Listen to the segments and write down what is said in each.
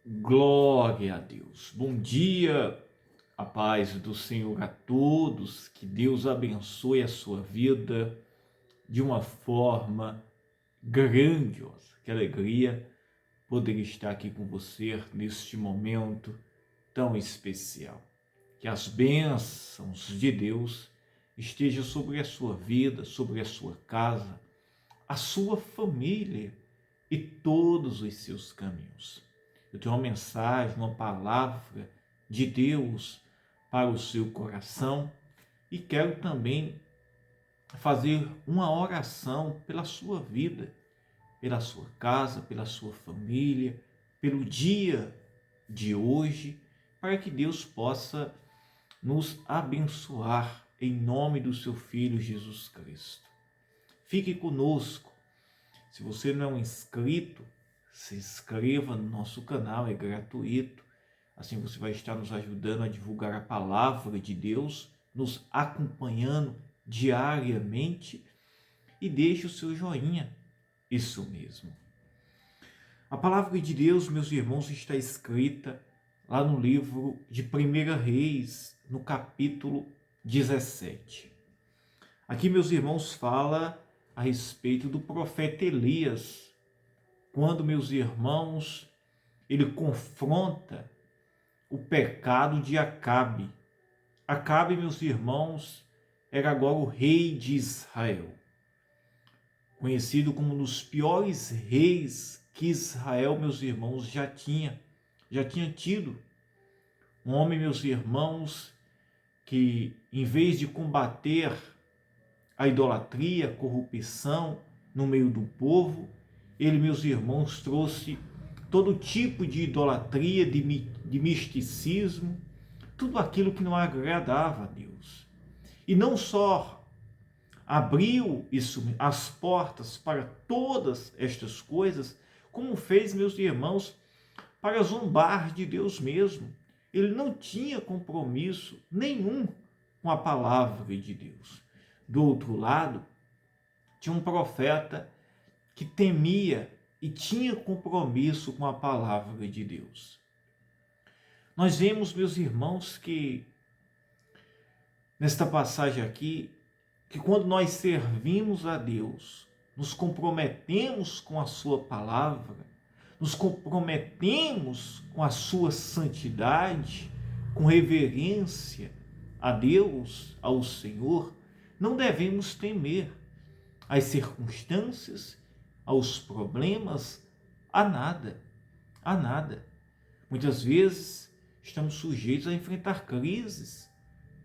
Glória a Deus. Bom dia, a paz do Senhor a todos. Que Deus abençoe a sua vida de uma forma grandiosa. Que alegria poder estar aqui com você neste momento tão especial. Que as bênçãos de Deus estejam sobre a sua vida, sobre a sua casa, a sua família e todos os seus caminhos. Eu tenho uma mensagem, uma palavra de Deus para o seu coração e quero também fazer uma oração pela sua vida, pela sua casa, pela sua família, pelo dia de hoje, para que Deus possa nos abençoar em nome do seu Filho Jesus Cristo. Fique conosco. Se você não é um inscrito, se inscreva no nosso canal, é gratuito. Assim você vai estar nos ajudando a divulgar a palavra de Deus, nos acompanhando diariamente, e deixe o seu joinha. Isso mesmo. A palavra de Deus, meus irmãos, está escrita lá no livro de 1 Reis, no capítulo 17. Aqui, meus irmãos, fala a respeito do profeta Elias, quando, meus irmãos, ele confronta o pecado de Acabe. Acabe, meus irmãos, era agora o rei de Israel, conhecido como um dos piores reis que Israel, meus irmãos, já tinha tido. Um homem, meus irmãos, que em vez de combater a idolatria, a corrupção no meio do povo, ele, meus irmãos, trouxe todo tipo de idolatria, de misticismo, tudo aquilo que não agradava a Deus. E não só abriu as portas para todas estas coisas, como fez, meus irmãos, para zombar de Deus mesmo. Ele não tinha compromisso nenhum com a palavra de Deus. Do outro lado, tinha um profeta que temia e tinha compromisso com a palavra de Deus. Nós vemos, meus irmãos, que nesta passagem aqui, que quando nós servimos a Deus, nos comprometemos com a sua palavra, nos comprometemos com a sua santidade, com reverência a Deus, ao Senhor, não devemos temer às circunstâncias, aos problemas, a nada, a nada. Muitas vezes estamos sujeitos a enfrentar crises,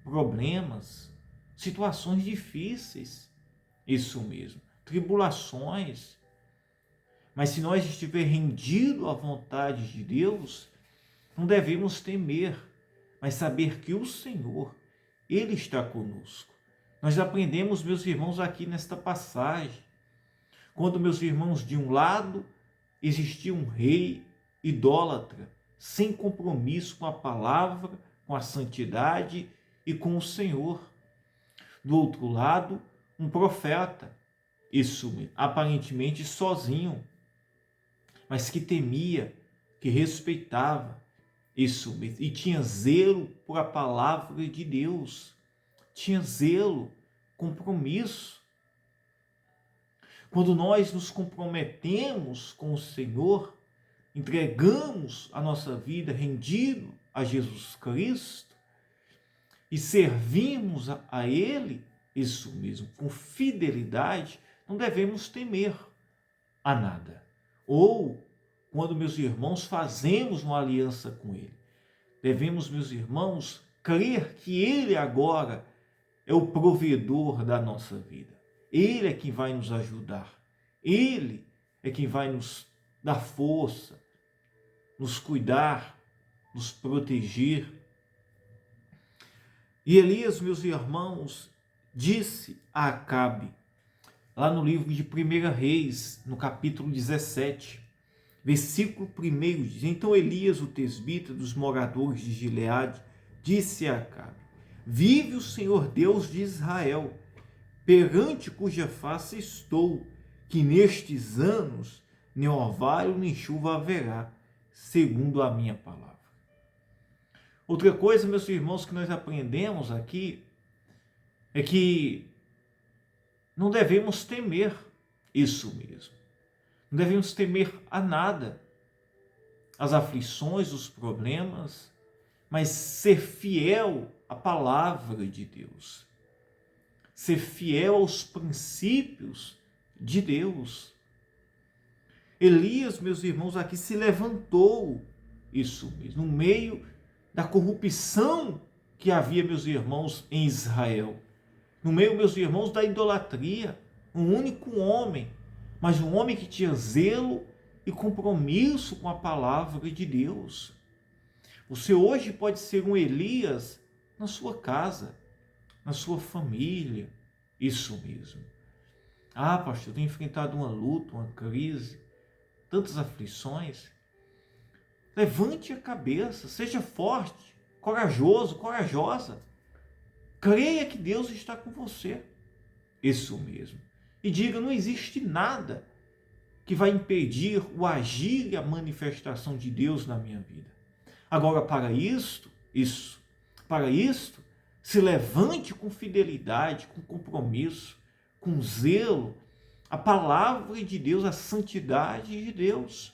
problemas, situações difíceis, isso mesmo, tribulações. Mas se nós estiver rendido à vontade de Deus, não devemos temer, mas saber que o Senhor, Ele está conosco. Nós aprendemos, meus irmãos, aqui nesta passagem, quando, meus irmãos, de um lado existia um rei idólatra, sem compromisso com a palavra, com a santidade e com o Senhor. Do outro lado, um profeta, isso aparentemente sozinho, mas que temia, que respeitava, isso mesmo, e tinha zelo por a palavra de Deus, tinha zelo, compromisso. Quando nós nos comprometemos com o Senhor, entregamos a nossa vida rendido a Jesus Cristo e servimos a Ele, isso mesmo, com fidelidade, não devemos temer a nada. Ou, quando, meus irmãos, fazemos uma aliança com Ele, devemos, meus irmãos, crer que Ele agora é o provedor da nossa vida. Ele é quem vai nos ajudar. Ele é quem vai nos dar força, nos cuidar, nos proteger. E Elias, meus irmãos, disse a Acabe, lá no livro de 1 Reis, no capítulo 17, versículo 1, diz: Então Elias, o tesbita dos moradores de Gileade, disse a Acabe: Vive o Senhor Deus de Israel, perante cuja face estou, que nestes anos nem orvalho nem chuva haverá, segundo a minha palavra. Outra coisa, meus irmãos, que nós aprendemos aqui é que não devemos temer isso mesmo. Não devemos temer a nada, as aflições, os problemas, mas ser fiel à palavra de Deus. Ser fiel aos princípios de Deus. Elias, meus irmãos, aqui se levantou, isso mesmo, no meio da corrupção que havia, meus irmãos, em Israel. No meio, meus irmãos, da idolatria. Um único homem, mas um homem que tinha zelo e compromisso com a palavra de Deus. Você hoje pode ser um Elias na sua casa, na sua família, isso mesmo. Ah, pastor, eu tenho enfrentado uma luta, uma crise, tantas aflições. Levante a cabeça, seja forte, corajoso, corajosa. Creia que Deus está com você. Isso mesmo. E diga, não existe nada que vai impedir o agir e a manifestação de Deus na minha vida. Agora, para isto, se levante com fidelidade, com compromisso, com zelo, a palavra de Deus, a santidade de Deus.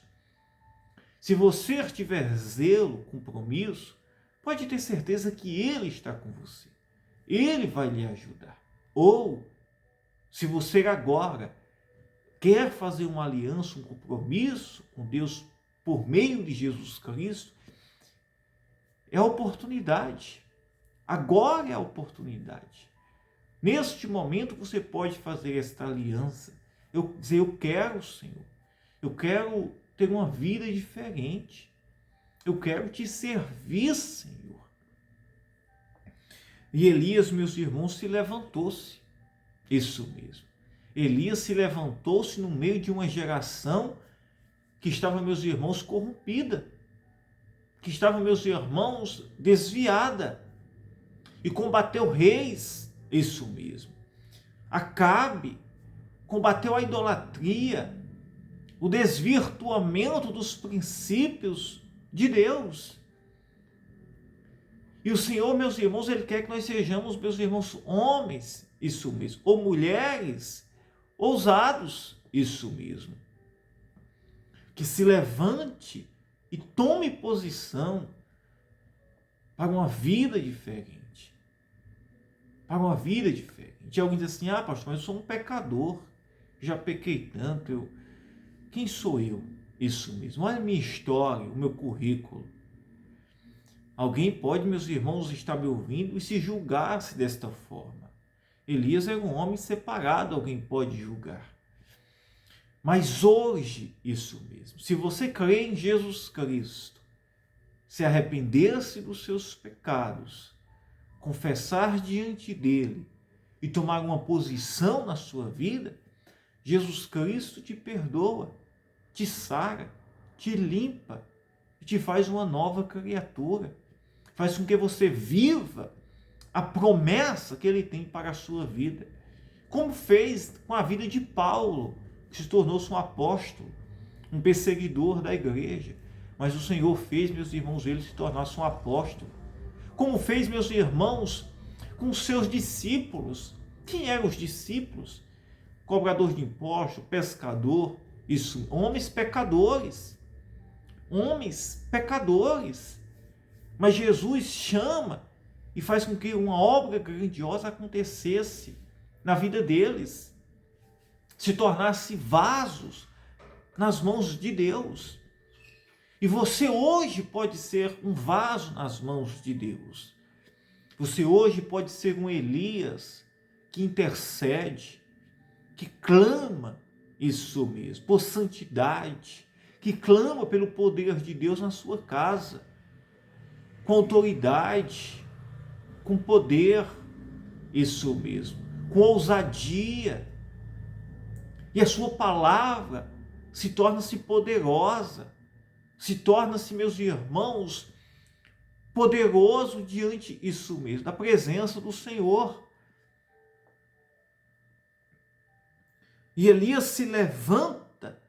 Se você tiver zelo, compromisso, pode ter certeza que Ele está com você. Ele vai lhe ajudar. Ou, se você agora quer fazer uma aliança, um compromisso com Deus por meio de Jesus Cristo, é a oportunidade. Agora é a oportunidade. Neste momento você pode fazer esta aliança. Eu quero, Senhor. Eu quero ter uma vida diferente. Eu quero te servir, Senhor. E Elias, meus irmãos, se levantou-se. Isso mesmo. Elias se levantou-se no meio de uma geração que estava, meus irmãos, corrompida. Que estava, meus irmãos, desviada. E combateu reis. Isso mesmo. Acabe combateu a idolatria, o desvirtuamento dos princípios de Deus. E o Senhor, meus irmãos, Ele quer que nós sejamos, meus irmãos, homens, isso mesmo, ou mulheres, ousados, isso mesmo. Que se levante e tome posição para uma vida diferente. Para uma vida diferente. E alguém diz assim, pastor, mas eu sou um pecador, já pequei tanto, quem sou eu? Isso mesmo, olha a minha história, o meu currículo. Alguém pode, meus irmãos, estar me ouvindo e se julgar-se desta forma. Elias era um homem separado, alguém pode julgar. Mas hoje, isso mesmo, se você crê em Jesus Cristo, se arrepender-se dos seus pecados, confessar diante dele e tomar uma posição na sua vida, Jesus Cristo te perdoa, te sara, te limpa e te faz uma nova criatura. Faz com que você viva a promessa que ele tem para a sua vida. Como fez com a vida de Paulo, que se tornou-se um apóstolo, um perseguidor da igreja. Mas o Senhor fez, meus irmãos, ele se tornasse um apóstolo. Como fez, meus irmãos, com os seus discípulos. Quem eram os discípulos? Cobrador de impostos, pescador, isso, homens pecadores. Homens pecadores. Mas Jesus chama e faz com que uma obra grandiosa acontecesse na vida deles. Se tornasse vasos nas mãos de Deus. E você hoje pode ser um vaso nas mãos de Deus. Você hoje pode ser um Elias que intercede, que clama isso mesmo, por santidade, que clama pelo poder de Deus na sua casa, com autoridade, com poder, isso mesmo, com ousadia. E a sua palavra se torna-se poderosa, se torna-se, meus irmãos, poderoso diante isso mesmo, da presença do Senhor. E Elias se levanta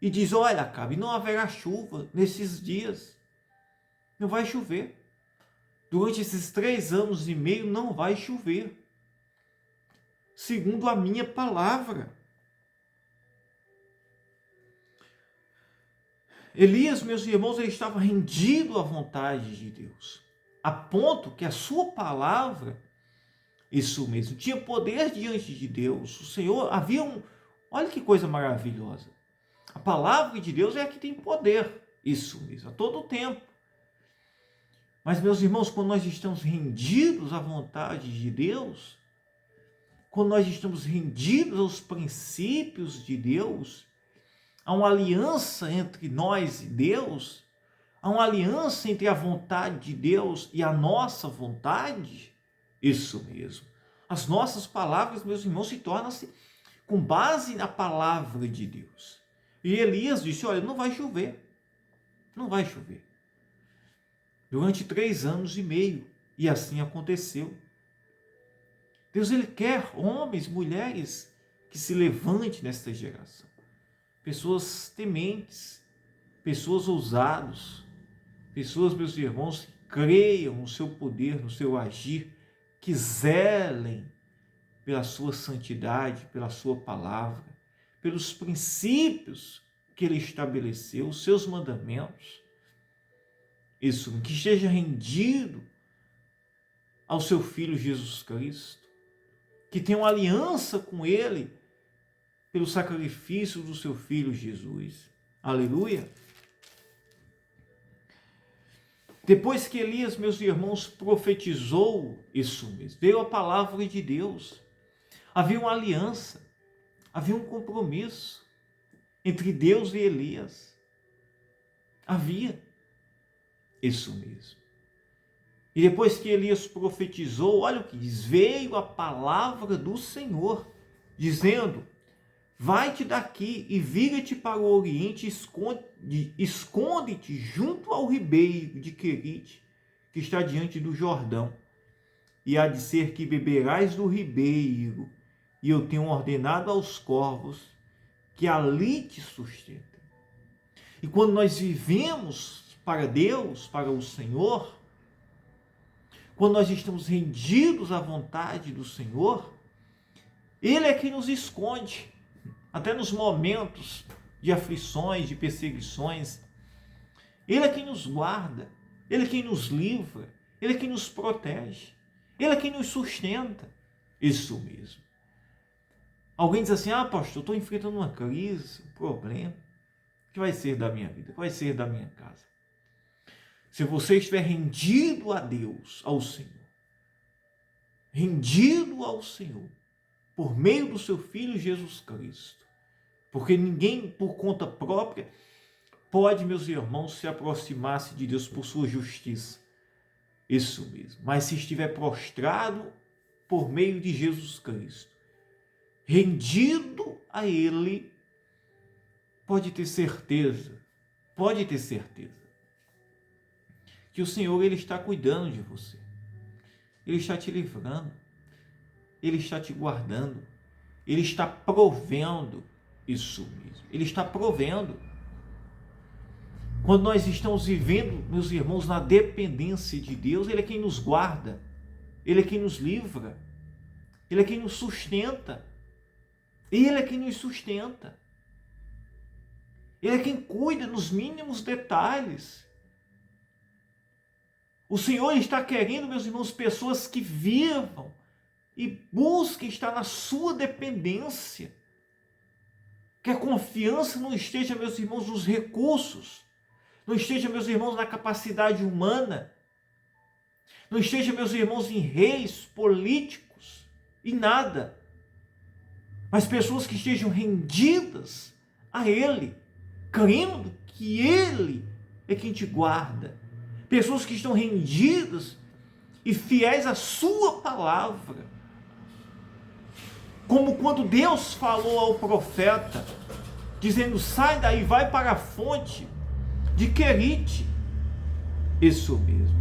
e diz: olha, Acabe, não haverá chuva nesses dias, não vai chover. Durante esses 3 anos e meio não vai chover, segundo a minha palavra. Elias, meus irmãos, ele estava rendido à vontade de Deus, a ponto que a sua palavra, isso mesmo, tinha poder diante de Deus. O Senhor, olha que coisa maravilhosa, a palavra de Deus é a que tem poder, isso mesmo, a todo tempo. Mas, meus irmãos, quando nós estamos rendidos à vontade de Deus, quando nós estamos rendidos aos princípios de Deus, há uma aliança entre nós e Deus, há uma aliança entre a vontade de Deus e a nossa vontade, isso mesmo. As nossas palavras, meus irmãos, se tornam-se com base na palavra de Deus. E Elias disse: olha, não vai chover, não vai chover. Durante 3 anos e meio, e assim aconteceu. Deus, ele quer homens, mulheres que se levantem nesta geração. Pessoas tementes, pessoas ousadas, pessoas, meus irmãos, que creiam no seu poder, no seu agir, que zelem pela sua santidade, pela sua palavra, pelos princípios que ele estabeleceu, os seus mandamentos. Isso, que esteja rendido ao seu Filho Jesus Cristo, que tenha uma aliança com ele pelo sacrifício do seu Filho Jesus. Aleluia! Depois que Elias, meus irmãos, profetizou isso mesmo, veio a palavra de Deus, havia uma aliança, havia um compromisso entre Deus e Elias. Havia isso mesmo. E depois que Elias profetizou, olha o que diz: veio a palavra do Senhor, dizendo: vai-te daqui e vira-te para o oriente, esconde-te junto ao ribeiro de Querite, que está diante do Jordão. E há de ser que beberás do ribeiro, e eu tenho ordenado aos corvos que ali te sustentem. E quando nós vivemos para Deus, para o Senhor, quando nós estamos rendidos à vontade do Senhor, Ele é quem nos esconde, até nos momentos de aflições, de perseguições. Ele é quem nos guarda, Ele é quem nos livra, Ele é quem nos protege, Ele é quem nos sustenta. Isso mesmo. Alguém diz assim: pastor, eu estou enfrentando uma crise, um problema. O que vai ser da minha vida? O que vai ser da minha casa? Se você estiver rendido a Deus, ao Senhor, rendido ao Senhor, por meio do seu Filho Jesus Cristo, porque ninguém por conta própria pode, meus irmãos, se aproximar-se de Deus por sua justiça. Isso mesmo. Mas se estiver prostrado por meio de Jesus Cristo, rendido a Ele, pode ter certeza, que o Senhor, Ele está cuidando de você. Ele está te livrando. Ele está te guardando. Ele está provendo. Isso mesmo. Ele está provendo. Quando nós estamos vivendo, meus irmãos, na dependência de Deus, Ele é quem nos guarda. Ele é quem nos livra. Ele é quem nos sustenta. Ele é quem nos sustenta. Ele é quem cuida nos mínimos detalhes. O Senhor está querendo, meus irmãos, pessoas que vivam e busquem estar na sua dependência. Que a confiança não esteja, meus irmãos, nos recursos, não esteja, meus irmãos, na capacidade humana, não esteja, meus irmãos, em reis políticos, em nada, mas pessoas que estejam rendidas a Ele, crendo que Ele é quem te guarda. Pessoas que estão rendidas e fiéis à sua palavra. Como quando Deus falou ao profeta, dizendo: sai daí, vai para a fonte de Querite. Isso mesmo.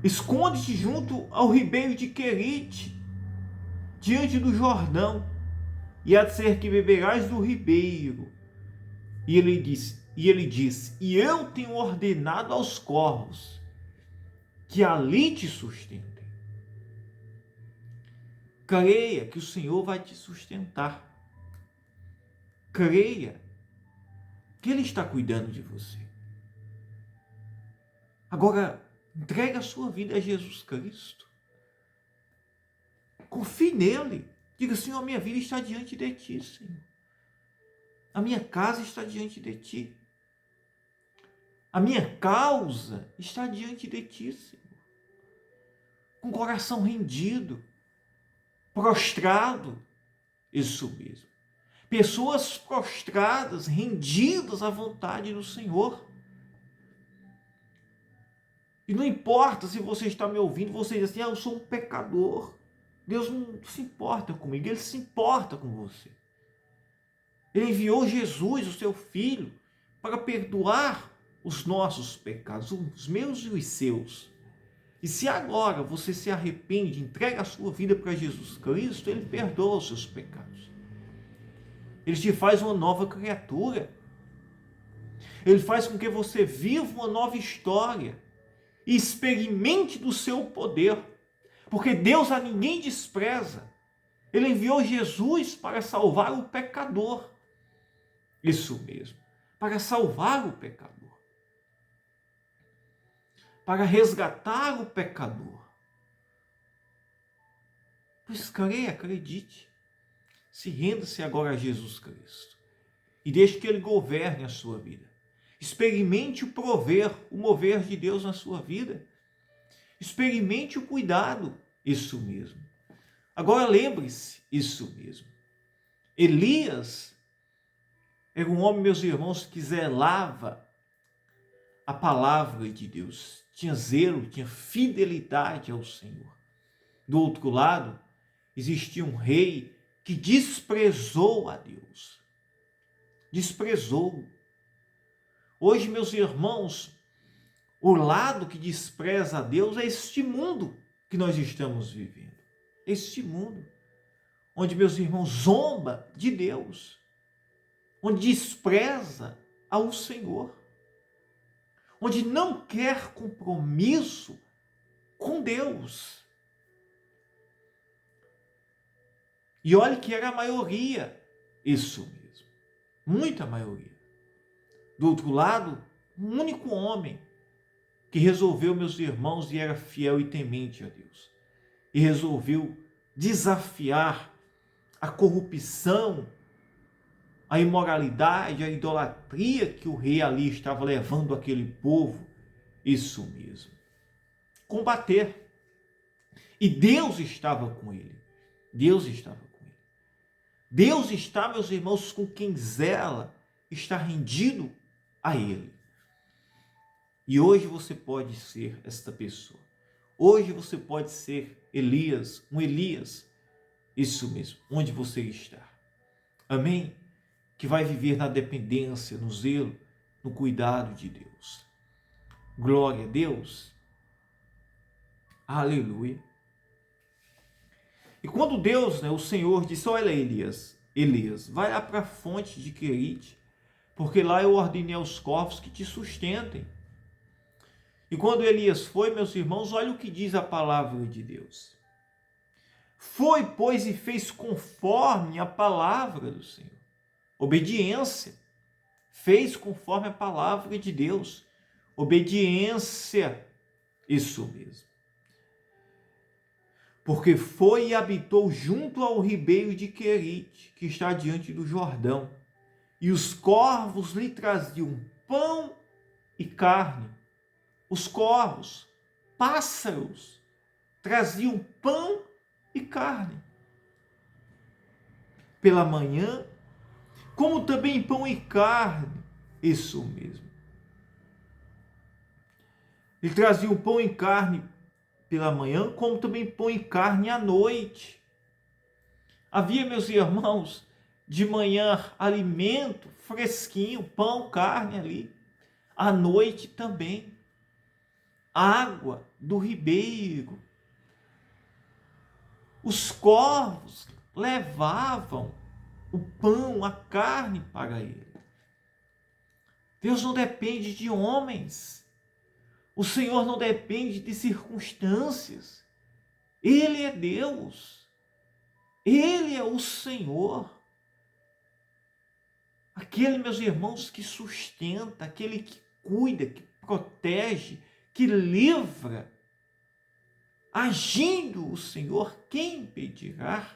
Esconde-te junto ao ribeiro de Querite, diante do Jordão. e há de ser que beberás do ribeiro. E ele disse, e eu tenho ordenado aos corvos que ali te sustentem. Creia que o Senhor vai te sustentar. Creia que Ele está cuidando de você. Agora, entregue a sua vida a Jesus Cristo. Confie nele. Diga, Senhor, minha vida está diante de ti, Senhor. A minha casa está diante de ti. A minha causa está diante de ti, Senhor. Com o coração rendido, prostrado. Isso mesmo. Pessoas prostradas, rendidas à vontade do Senhor. E não importa se você está me ouvindo, você diz assim, eu sou um pecador. Deus não se importa comigo, Ele se importa com você. Ele enviou Jesus, o seu Filho, para perdoar os nossos pecados, os meus e os seus. E se agora você se arrepende, entrega a sua vida para Jesus Cristo, Ele perdoa os seus pecados. Ele te faz uma nova criatura. Ele faz com que você viva uma nova história e experimente do seu poder. Porque Deus a ninguém despreza. Ele enviou Jesus para salvar o pecador. Isso mesmo, para salvar o pecador. Para resgatar o pecador. Pois creia, acredite. Se renda-se agora a Jesus Cristo. E deixe que Ele governe a sua vida. Experimente o mover de Deus na sua vida. Experimente o cuidado. Isso mesmo. Agora lembre-se, isso mesmo. Elias era um homem, meus irmãos, que zelava a palavra de Deus. Tinha zelo, tinha fidelidade ao Senhor. Do outro lado, existia um rei que desprezou a Deus. Desprezou. Hoje, meus irmãos, o lado que despreza a Deus é este mundo que nós estamos vivendo. Este mundo, onde, meus irmãos, zomba de Deus, onde despreza ao Senhor, onde não quer compromisso com Deus. E olhe que era a maioria, isso mesmo, muita maioria. Do outro lado, um único homem que resolveu, meus irmãos, e era fiel e temente a Deus. E resolveu desafiar a corrupção, a imoralidade, a idolatria que o rei ali estava levando aquele povo. Isso mesmo. Combater. E Deus estava com ele. Deus estava com ele. Deus está, meus irmãos, com quem zela, está rendido a Ele. E hoje você pode ser esta pessoa. Hoje você pode ser Elias, um Elias. Isso mesmo, onde você está. Amém? Que vai viver na dependência, no zelo, no cuidado de Deus. Glória a Deus. Aleluia. E quando Deus, o Senhor, disse, olha Elias, vai lá para a fonte de Querite, porque lá eu ordenei aos corvos que te sustentem. E quando Elias foi, meus irmãos, olha o que diz a palavra de Deus. Foi, pois, e fez conforme a palavra do Senhor. Obediência. Fez conforme a palavra de Deus. Obediência. Isso mesmo. Porque foi e habitou junto ao ribeiro de Querite, que está diante do Jordão. E os corvos lhe traziam pão e carne. Os corvos, pássaros, traziam pão e carne. Pela manhã, como também pão e carne, isso mesmo. Ele trazia o pão e carne pela manhã, como também pão e carne à noite. Havia, meus irmãos, de manhã alimento fresquinho, pão, carne ali. À noite também. Água do ribeiro. Os corvos levavam o pão, a carne para ele. Deus não depende de homens. O Senhor não depende de circunstâncias. Ele é Deus. Ele é o Senhor. Aquele, meus irmãos, que sustenta, aquele que cuida, que protege, que livra. Agindo o Senhor, quem impedirá?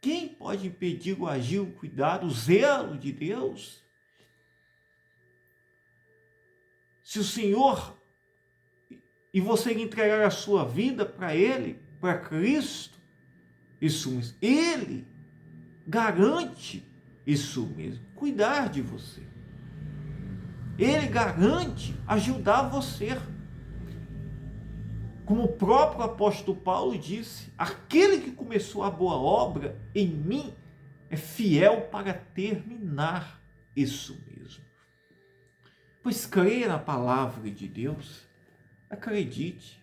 Quem pode impedir o agir, o cuidado, o zelo de Deus? Se o Senhor e você entregar a sua vida para Ele, para Cristo, isso mesmo, Ele garante isso mesmo, cuidar de você. Ele garante ajudar você. Como o próprio apóstolo Paulo disse, aquele que começou a boa obra em mim é fiel para terminar isso mesmo. Pois creia na palavra de Deus, acredite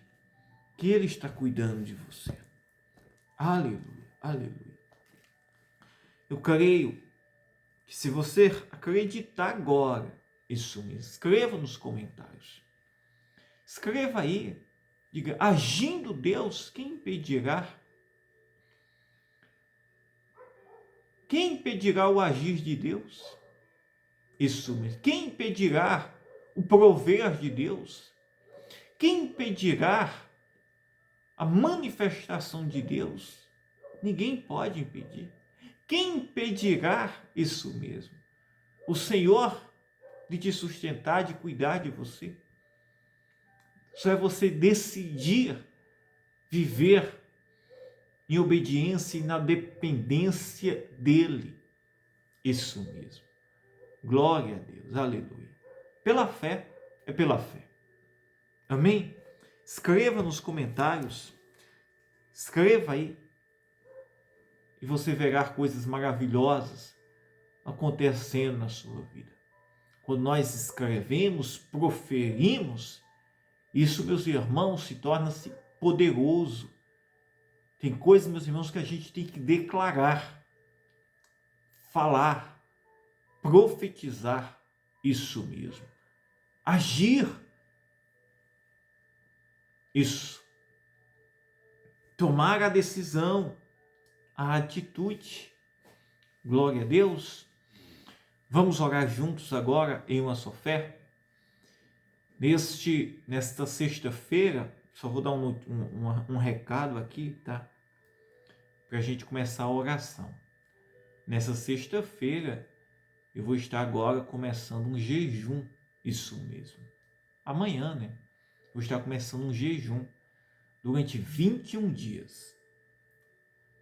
que Ele está cuidando de você. Aleluia, aleluia. Eu creio que se você acreditar agora, isso mesmo, escreva nos comentários. Escreva aí, diga, agindo Deus, quem impedirá? Quem impedirá o agir de Deus? Isso mesmo. Quem impedirá o prover de Deus? Quem impedirá a manifestação de Deus? Ninguém pode impedir. Quem impedirá isso mesmo? O Senhor de te sustentar, de cuidar de você. Só é você decidir viver em obediência e na dependência dEle. Isso mesmo. Glória a Deus, aleluia. Pela fé, é pela fé. Amém? Escreva nos comentários, escreva aí, e você verá coisas maravilhosas acontecendo na sua vida. Quando nós escrevemos, proferimos, isso, meus irmãos, se torna-se poderoso. Tem coisas, meus irmãos, que a gente tem que declarar, falar, profetizar, isso mesmo. Agir, isso. Tomar a decisão, a atitude. Glória a Deus. Vamos orar juntos agora em uma só fé. Nesta sexta-feira, só vou dar um recado aqui, tá? Para a gente começar a oração. Nessa sexta-feira, eu vou estar agora começando um jejum, isso mesmo. Amanhã, né? Vou estar começando um jejum durante 21 dias.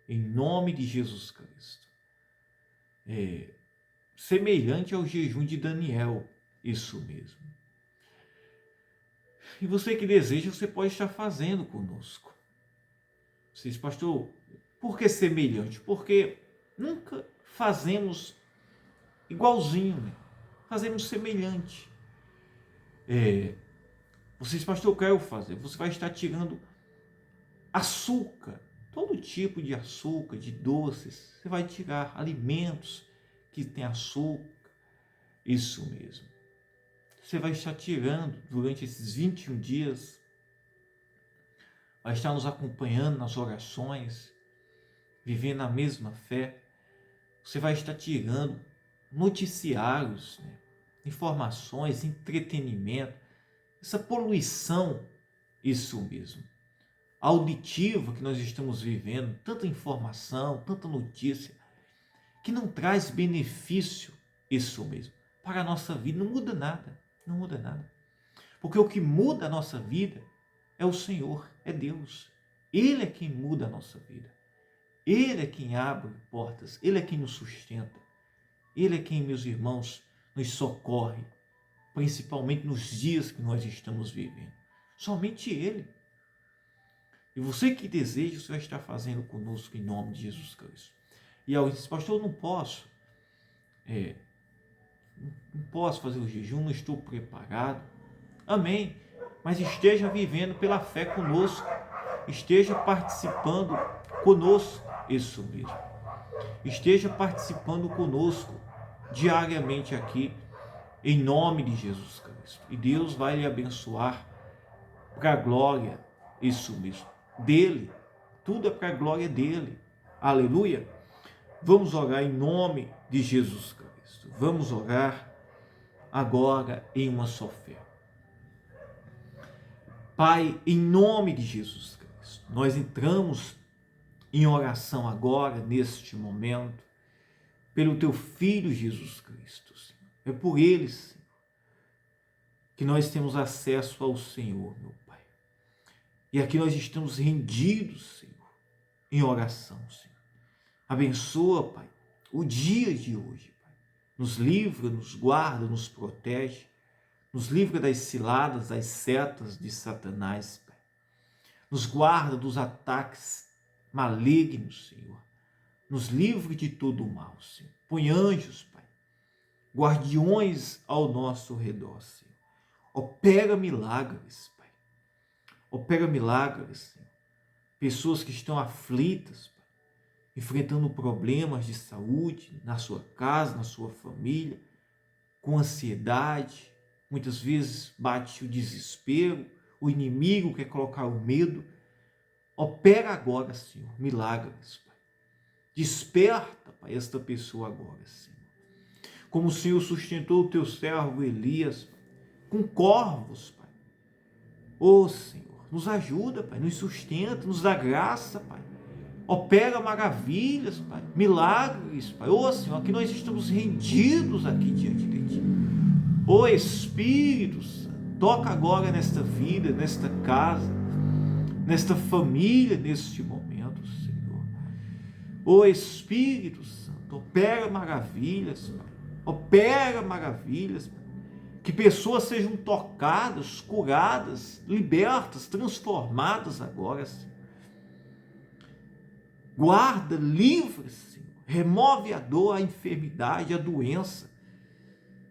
Em nome de Jesus Cristo. Semelhante ao jejum de Daniel, isso mesmo. E você que deseja, você pode estar fazendo conosco. Você diz, pastor, por que semelhante? Porque nunca fazemos igualzinho, né? Fazemos semelhante. Você diz, pastor, eu quero fazer. Você vai estar tirando açúcar, todo tipo de açúcar, de doces. Você vai tirar alimentos que têm açúcar. Isso mesmo. Você vai estar tirando durante esses 21 dias, vai estar nos acompanhando nas orações, vivendo a mesma fé. Você vai estar tirando noticiários, né? Informações, entretenimento, essa poluição, isso mesmo, auditiva que nós estamos vivendo, tanta informação, tanta notícia, que não traz benefício, isso mesmo, para a nossa vida, não muda nada. Não muda nada. Porque o que muda a nossa vida é o Senhor, é Deus. Ele é quem muda a nossa vida. Ele é quem abre portas. Ele é quem nos sustenta. Ele é quem, meus irmãos, nos socorre. Principalmente nos dias que nós estamos vivendo. Somente Ele. E você que deseja, você vai estar fazendo conosco em nome de Jesus Cristo. E alguém diz, pastor, eu não posso. Não posso fazer o jejum, não estou preparado. Amém. Mas esteja vivendo pela fé conosco. Esteja participando conosco. Isso mesmo. esteja participando conosco diariamente aqui, em nome de Jesus Cristo. E Deus vai lhe abençoar para a glória, isso mesmo, dele. Tudo é para a glória dele. Aleluia. Vamos orar em nome de Jesus Cristo. Vamos orar agora em uma só fé. Pai, em nome de Jesus Cristo, nós entramos em oração agora, neste momento, pelo teu Filho Jesus Cristo, Senhor. É por ele, Senhor, que nós temos acesso ao Senhor, meu Pai. E aqui nós estamos rendidos, Senhor, em oração, Senhor. Abençoa, Pai, o dia de hoje, Pai. Nos livra, nos guarda, nos protege. Nos livra das ciladas, das setas de Satanás, Pai. Nos guarda dos ataques malignos, Senhor. Nos livre de todo o mal, Senhor. Põe anjos, Pai, guardiões ao nosso redor, Senhor. Opera milagres, Pai. Opera milagres, Senhor. Pessoas que estão aflitas, Pai, enfrentando problemas de saúde na sua casa, na sua família, com ansiedade. Muitas vezes bate o desespero, o inimigo quer colocar o medo. Opera agora, Senhor, milagres, Pai. Desperta, Pai, esta pessoa agora, Senhor. Como o Senhor sustentou o teu servo Elias, Pai, com corvos, Pai. Ô, Senhor, nos ajuda, Pai, nos sustenta, nos dá graça, Pai. Opera maravilhas, Pai, milagres, Pai. Ô, Senhor, aqui nós estamos rendidos aqui diante de Ti. Ô Espírito Santo, toca agora nesta vida, nesta casa, nesta família, neste momento, Senhor. Ô Espírito Santo, opera maravilhas, Pai. Opera maravilhas, Pai. Que pessoas sejam tocadas, curadas, libertas, transformadas agora, Senhor. Guarda, livra, Senhor. Remove a dor, a enfermidade, a doença.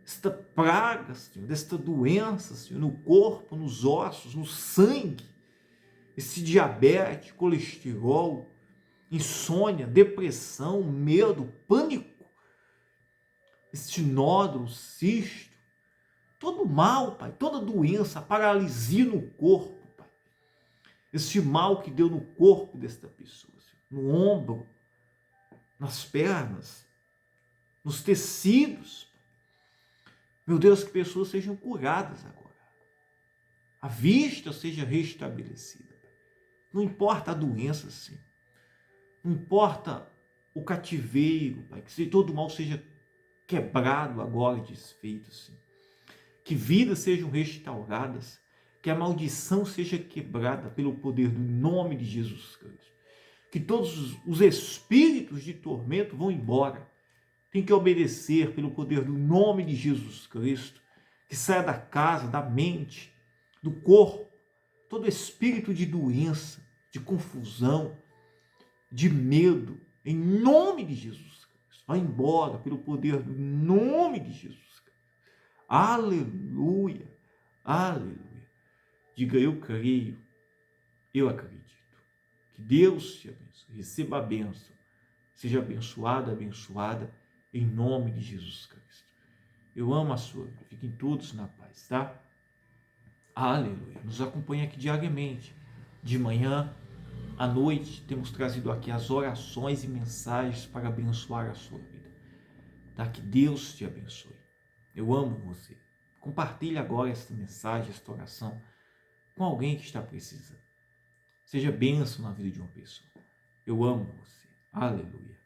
Esta praga, Senhor, desta doença, Senhor, no corpo, nos ossos, no sangue, esse diabetes, colesterol, insônia, depressão, medo, pânico, este nódulo, cisto, todo mal, Pai, toda doença, paralisia no corpo, Pai, este mal que deu no corpo desta pessoa, Senhor, no ombro, nas pernas, nos tecidos, meu Deus, que pessoas sejam curadas agora. A vista seja restabelecida. Não importa a doença, Senhor. Não importa o cativeiro, Pai. Que todo mal seja quebrado agora e desfeito, Senhor. Que vidas sejam restauradas. Que a maldição seja quebrada pelo poder do nome de Jesus Cristo. Que todos os espíritos de tormento vão embora. Tem que obedecer pelo poder do nome de Jesus Cristo, que saia da casa, da mente, do corpo, todo espírito de doença, de confusão, de medo, em nome de Jesus Cristo. Vai embora pelo poder do nome de Jesus Cristo. Aleluia, aleluia. Diga, eu creio, eu acredito. Que Deus te abençoe, receba a bênção, seja abençoado, abençoada, em nome de Jesus Cristo. Eu amo a sua vida. Fiquem todos na paz, tá? Aleluia. Nos acompanha aqui diariamente. De manhã, à noite, temos trazido aqui as orações e mensagens para abençoar a sua vida. Tá? Que Deus te abençoe. Eu amo você. Compartilhe agora esta mensagem, esta oração, com alguém que está precisando. Seja bênção na vida de uma pessoa. Eu amo você. Aleluia.